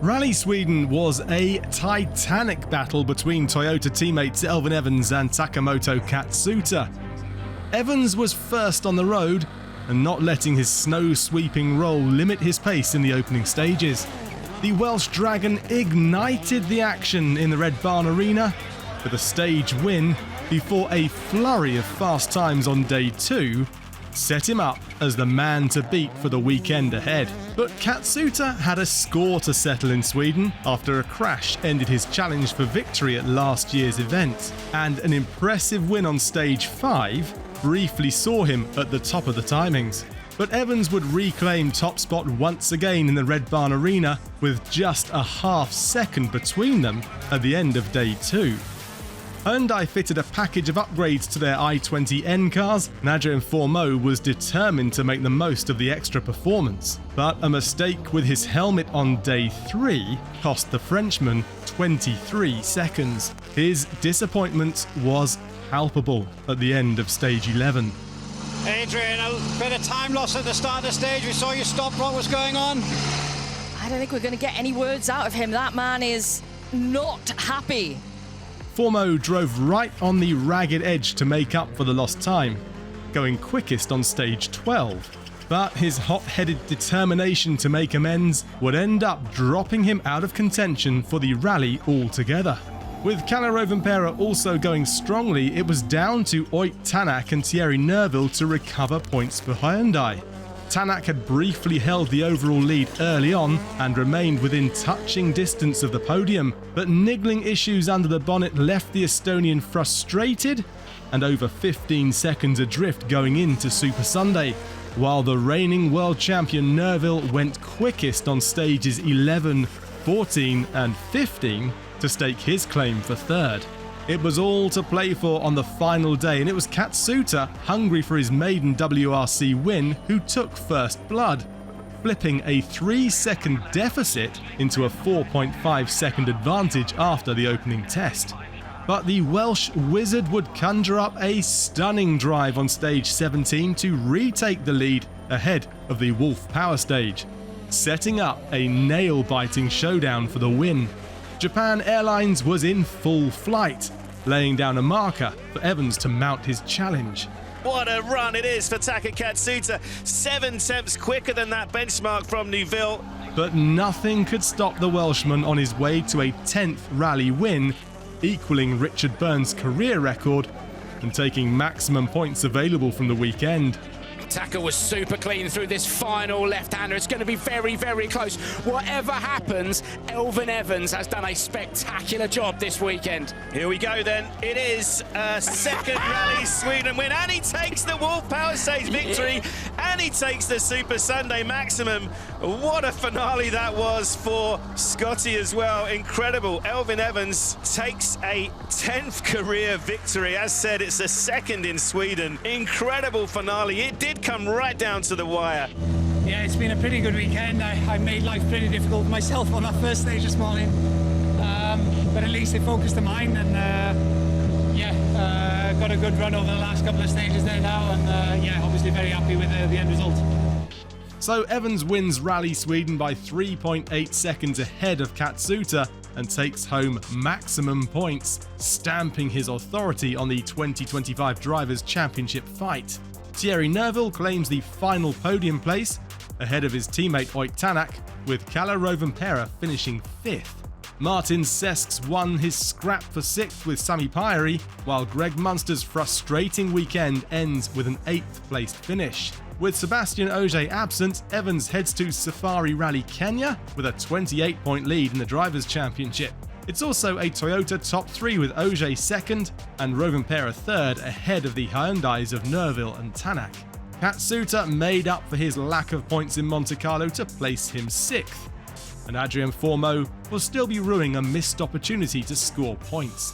Rally Sweden was a titanic battle between Toyota teammates Elfyn Evans and Takamoto Katsuta. Evans was first on the road and not letting his snow-sweeping roll limit his pace in the opening stages. The Welsh Dragon ignited the action in the Red Barn Arena with a stage win before a flurry of fast times on day 2 set him up as the man to beat for the weekend ahead. But Katsuta had a score to settle in Sweden after a crash ended his challenge for victory at last year's event, and an impressive win on stage 5 briefly saw him at the top of the timings. But Evans would reclaim top spot once again in the Red Barn Arena with just a half second between them at the end of day 2. Hyundai fitted a package of upgrades to their i20N cars, and Adrien Fourmeau was determined to make the most of the extra performance. But a mistake with his helmet on day 3 cost the Frenchman 23 seconds. His disappointment was palpable at the end of stage 11. Adrien, a bit of time loss at the start of the stage. We saw you stop. What was going on? I don't think we're going to get any words out of him. That man is not happy. Fourmeau drove right on the ragged edge to make up for the lost time, going quickest on stage 12. But his hot-headed determination to make amends would end up dropping him out of contention for the rally altogether. With Kalle Rovanperä also going strongly, it was down to Ott Tänak and Thierry Neuville to recover points for Hyundai. Tänak had briefly held the overall lead early on and remained within touching distance of the podium, but niggling issues under the bonnet left the Estonian frustrated and over 15 seconds adrift going into Super Sunday, while the reigning world champion Neuville went quickest on stages 11, 14 and 15 to stake his claim for third. It was all to play for on the final day, and it was Katsuta, hungry for his maiden WRC win, who took first blood, flipping a 3-second deficit into a 4.5-second advantage after the opening test. But the Welsh wizard would conjure up a stunning drive on stage 17 to retake the lead ahead of the Wolf Power stage, setting up a nail-biting showdown for the win. Japan Airlines was in full flight, laying down a marker for Evans to mount his challenge. What a run it is for Taka Katsuta, 7 tenths quicker than that benchmark from Neuville. But nothing could stop the Welshman on his way to a 10th rally win, equaling Richard Burns' career record and taking maximum points available from the weekend. Taka was super clean through this final left-hander. It's going to be very, very close. Whatever happens, Elfyn Evans has done a spectacular job this weekend. Here we go then. It is a second Rally Sweden win, and he takes the Wolf Power Stage victory, and he takes the Super Sunday maximum. What a finale that was for Scotty as well. Incredible. Elfyn Evans takes a 10th career victory. As said, it's the second in Sweden. Incredible finale. It did come right down to the wire. Yeah, it's been a pretty good weekend. I made life pretty difficult for myself on that first stage this morning, but at least it focused the mind, and got a good run over the last couple of stages there now, and obviously very happy with the end result. So Evans wins Rally Sweden by 3.8 seconds ahead of Katsuta and takes home maximum points, stamping his authority on the 2025 Drivers' Championship fight. Thierry Neuville claims the final podium place ahead of his teammate Ott Tänak, with Kalle Rovanperä finishing 5th. Martin Sesks won his scrap for 6th with Sami Päivärinta, while Greg Munster's frustrating weekend ends with an 8th placed finish. With Sebastian Ogier absent, Evans heads to Safari Rally Kenya with a 28-point lead in the Drivers' Championship. It's also a Toyota top 3 with Ogier 2nd and Rovanperä 3rd ahead of the Hyundais of Neuville and Tänak. Katsuta made up for his lack of points in Monte Carlo to place him 6th, and Adrien Fourmeau will still be ruining a missed opportunity to score points.